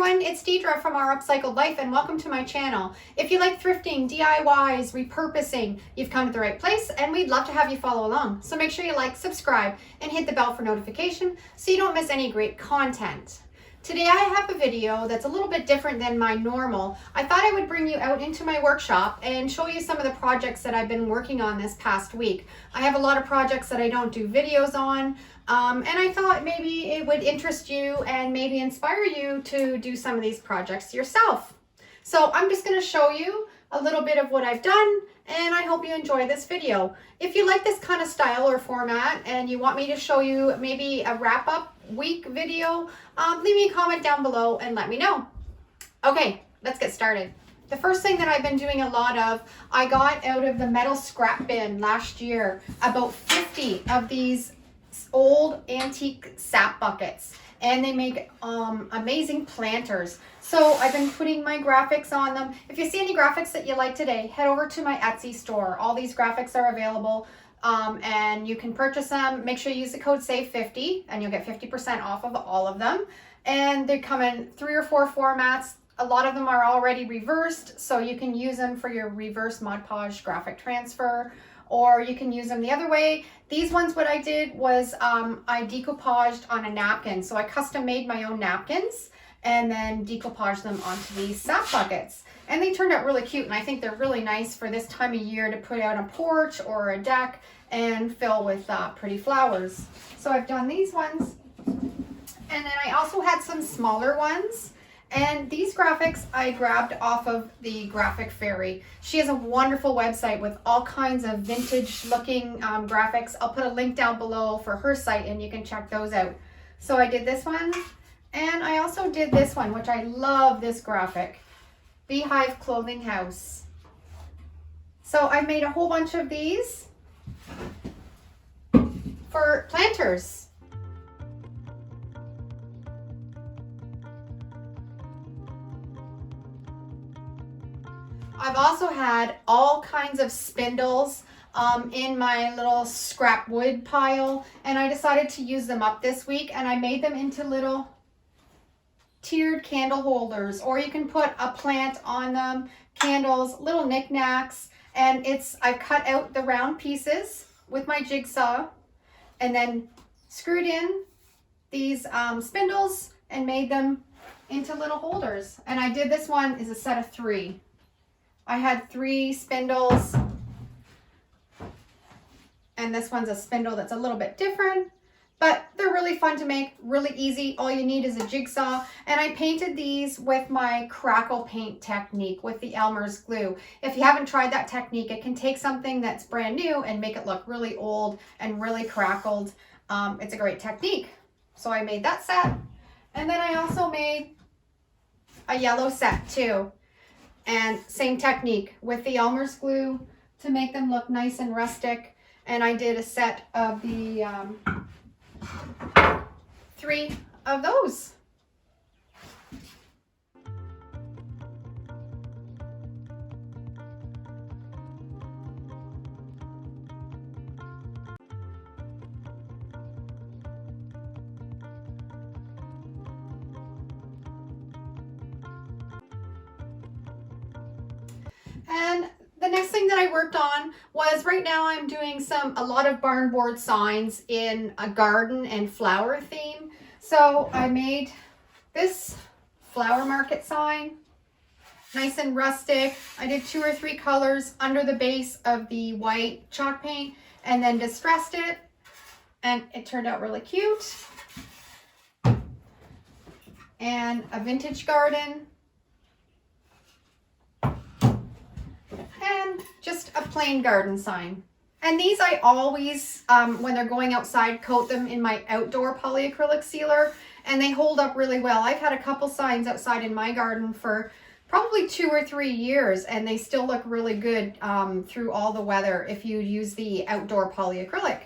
everyone, it's Deidre from Our Upcycled Life and welcome to my channel. If you like thrifting, DIYs, repurposing, you've come to the right place and we'd love to have you follow along. So make sure you like, subscribe, and hit the bell for notification so you don't miss any great content. Today I have a video that's a little bit different than my normal. I thought I would bring you out into my workshop and show you some of the projects that I've been working on this past week. I have a lot of projects that I don't do videos on, and I thought maybe it would interest you and maybe inspire you to do some of these projects yourself. So I'm just going to show you a little bit of what I've done, and I hope you enjoy this video. If you like this kind of style or format and you want me to show you maybe a wrap-up week video, leave me a comment down below and let me know. Okay, let's get started. The first thing that I've been doing a lot of, I got out of the metal scrap bin last year about 50 of these old antique sap buckets, and they make amazing planters. So I've been putting my graphics on them. If you see any graphics that you like today, head over to my Etsy store. All these graphics are available. And you can purchase them. Make sure you use the code SAVE50 and you'll get 50% off of all of them. And they come in 3 or 4 formats. A lot of them are already reversed, so you can use them for your reverse Mod Podge graphic transfer, or you can use them the other way. These ones, what I did was I decoupaged on a napkin. So I custom made my own napkins and then decoupaged them onto these sap buckets. And they turned out really cute, and I think they're really nice for this time of year to put out on a porch or a deck and fill with pretty flowers. So I've done these ones, and then I also had some smaller ones. And these graphics I grabbed off of the Graphic Fairy. She has a wonderful website with all kinds of vintage looking graphics. I'll put a link down below for her site and you can check those out. So I did this one, and I also did this one, which I love this graphic. Beehive Clothing House. So I made a whole bunch of these for planters. I've also had all kinds of spindles in my little scrap wood pile, and I decided to use them up this week, and I made them into little tiered candle holders, or you can put a plant on them, candles, little knickknacks. And I cut out the round pieces with my jigsaw and then screwed in these spindles and made them into little holders. And I did this one is a set of 3. I had 3 spindles, and this one's a spindle that's a little bit different. But they're really fun to make, really easy. All you need is a jigsaw. And I painted these with my crackle paint technique with the Elmer's glue. If you haven't tried that technique, it can take something that's brand new and make it look really old and really crackled. It's a great technique. So I made that set. And then I also made a yellow set too. And same technique with the Elmer's glue to make them look nice and rustic. And I did a set of the 3 of those. And the next thing that I worked on was, right now I'm doing a lot of barn board signs in a garden and flower theme. So I made this flower market sign, nice and rustic. I did 2 or 3 colors under the base of the white chalk paint and then distressed it, and it turned out really cute. And a vintage garden. And just a plain garden sign. And these I always, when they're going outside, coat them in my outdoor polyacrylic sealer, and they hold up really well. I've had a couple signs outside in my garden for probably 2 or 3 years, and they still look really good through all the weather if you use the outdoor polyacrylic.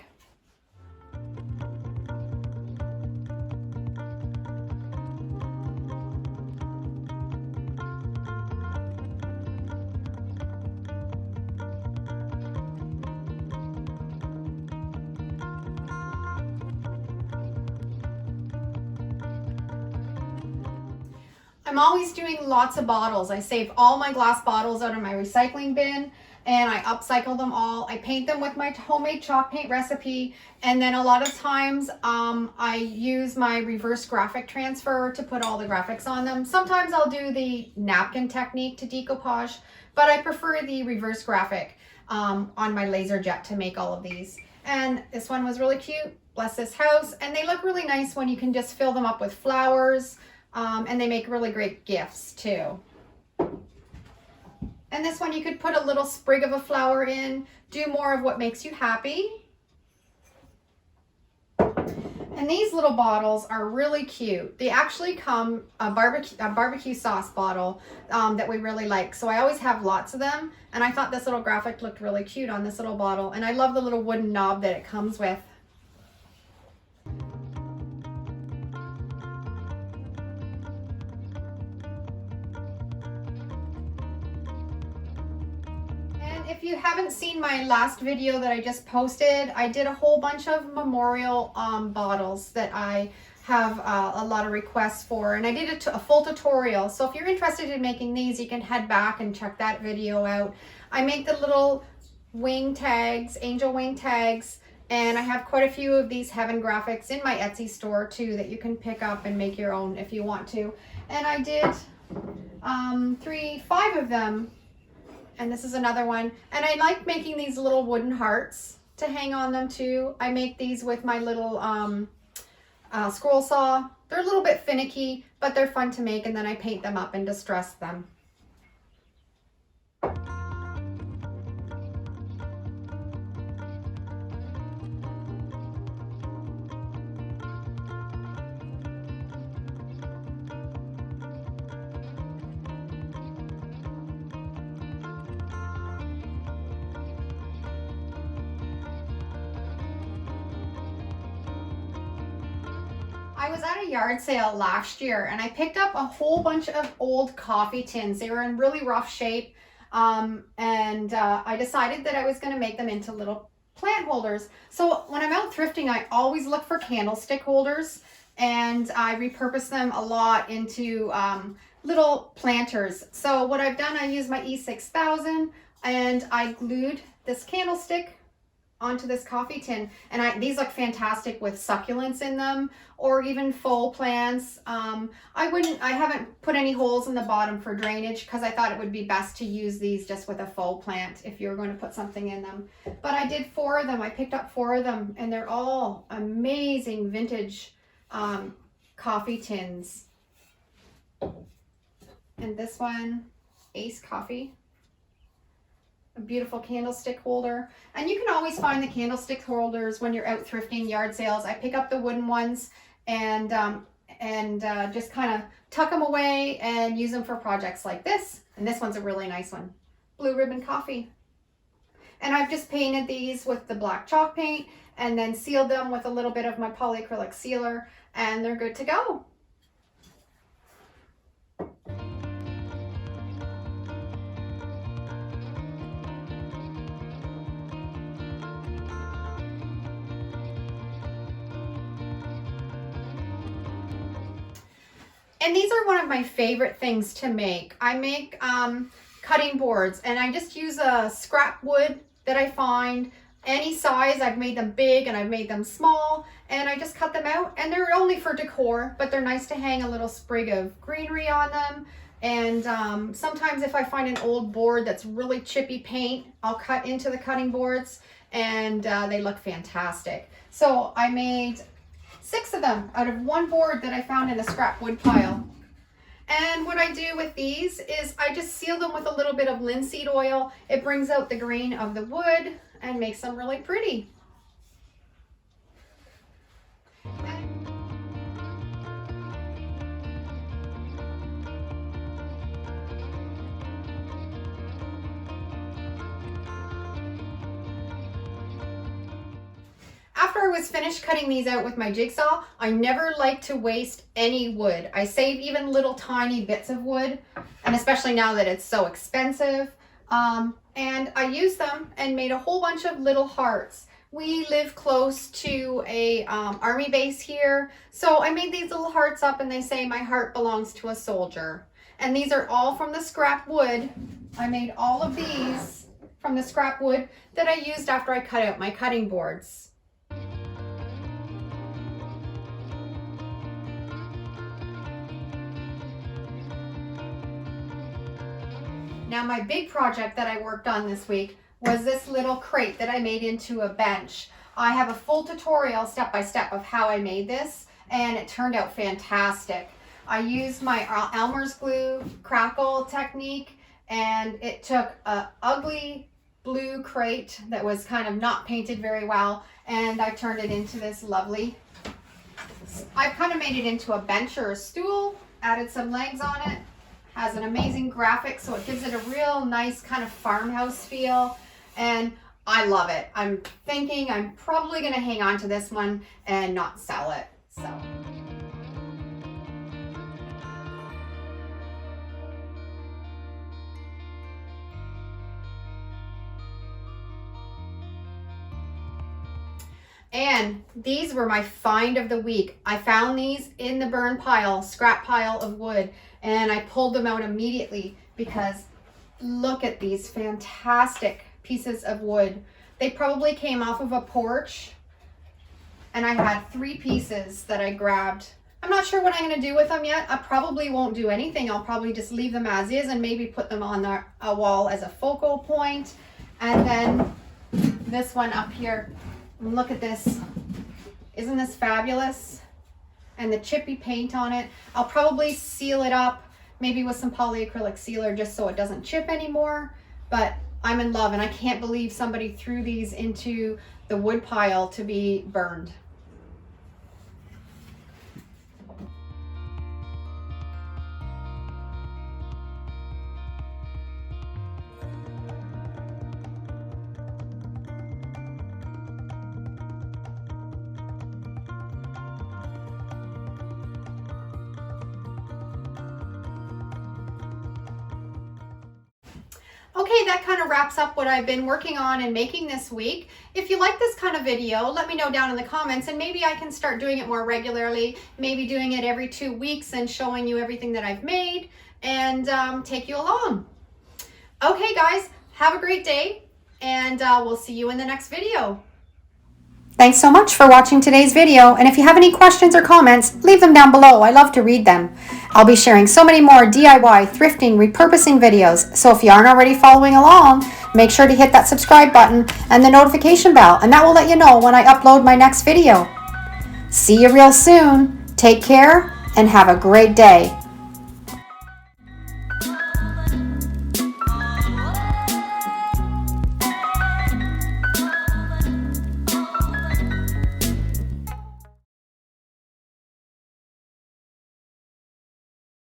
I'm always doing lots of bottles. I save all my glass bottles out of my recycling bin and I upcycle them all. I paint them with my homemade chalk paint recipe, and then a lot of times I use my reverse graphic transfer to put all the graphics on them. Sometimes I'll do the napkin technique to decoupage, but I prefer the reverse graphic on my laser jet to make all of these. And this one was really cute, Bless This House, and they look really nice when you can just fill them up with flowers, and they make really great gifts too. And this one you could put a little sprig of a flower in, do more of what makes you happy. And these little bottles are really cute. They actually come a barbecue sauce bottle that we really like. So I always have lots of them. And I thought this little graphic looked really cute on this little bottle. And I love the little wooden knob that it comes with. If you haven't seen my last video that I just posted, I did a whole bunch of memorial bottles that I have a lot of requests for, and I did a full tutorial. So if you're interested in making these, you can head back and check that video out. I make the little wing tags, angel wing tags, and I have quite a few of these heaven graphics in my Etsy store too that you can pick up and make your own if you want to. And I did 5 of them. And this is another one. And I like making these little wooden hearts to hang on them too. I make these with my little scroll saw. They're a little bit finicky, but they're fun to make, and then I paint them up and distress them. I was at a yard sale last year and I picked up a whole bunch of old coffee tins. They were in really rough shape, and I decided that I was going to make them into little plant holders. So when I'm out thrifting, I always look for candlestick holders, and I repurpose them a lot into little planters. So what I've done, I used my E6000 and I glued this candlestick onto this coffee tin, and these look fantastic with succulents in them or even faux plants. I haven't put any holes in the bottom for drainage because I thought it would be best to use these just with a faux plant if you're going to put something in them. But I did 4 of them. I picked up 4 of them, and they're all amazing vintage coffee tins. And this one, Ace Coffee. A beautiful candlestick holder. And you can always find the candlestick holders when you're out thrifting, yard sales. I pick up the wooden ones and just kind of tuck them away and use them for projects like this. And this one's a really nice one. Blue Ribbon Coffee. And I've just painted these with the black chalk paint and then sealed them with a little bit of my polyacrylic sealer, and they're good to go. And these are one of my favorite things to make. I make cutting boards, and I just use a scrap wood that I find, any size. I've made them big and I've made them small, and I just cut them out, and they're only for decor, but they're nice to hang a little sprig of greenery on them. And sometimes if I find an old board that's really chippy paint, I'll cut into the cutting boards, and they look fantastic. So I made 6 of them out of one board that I found in a scrap wood pile. And what I do with these is I just seal them with a little bit of linseed oil. It brings out the green of the wood and makes them really pretty. After I was finished cutting these out with my jigsaw, I never like to waste any wood. I save even little tiny bits of wood, and especially now that it's so expensive. And I used them and made a whole bunch of little hearts We live close to a army base here. So I made these little hearts up and they say my heart belongs to a soldier. And these are all from the scrap wood. I made all of these from the scrap wood that I used after I cut out my cutting boards. Now my big project that I worked on this week was this little crate that I made into a bench. I have a full tutorial step by step of how I made this, and it turned out fantastic. I used my Elmer's glue crackle technique, and it took an ugly blue crate that was kind of not painted very well, and I turned it into this lovely, I've kind of made it into a bench or a stool, added some legs on it. Has an amazing graphic, so it gives it a real nice kind of farmhouse feel, and I love it. I'm thinking I'm probably going to hang on to this one and not sell it. So. And these were my find of the week. I found these in the burn pile, scrap pile of wood, and I pulled them out immediately because look at these fantastic pieces of wood. They probably came off of a porch, and I had 3 pieces that I grabbed. I'm not sure what I'm going to do with them yet. I probably won't do anything. I'll probably just leave them as is and maybe put them on a wall as a focal point. And then this one up here. Look at this. Isn't this fabulous? And the chippy paint on it. I'll probably seal it up, maybe with some polyacrylic sealer just so it doesn't chip anymore. But I'm in love, and I can't believe somebody threw these into the wood pile to be burned. Okay, that kind of wraps up what I've been working on and making this week. If you like this kind of video, let me know down in the comments, and maybe I can start doing it more regularly, maybe doing it every 2 weeks and showing you everything that I've made and take you along. Okay guys, have a great day, and we'll see you in the next video. Thanks so much for watching today's video, and if you have any questions or comments, leave them down below. I love to read them. I'll be sharing so many more DIY, thrifting, repurposing videos, so if you aren't already following along, make sure to hit that subscribe button and the notification bell, and that will let you know when I upload my next video. See you real soon. Take care and have a great day.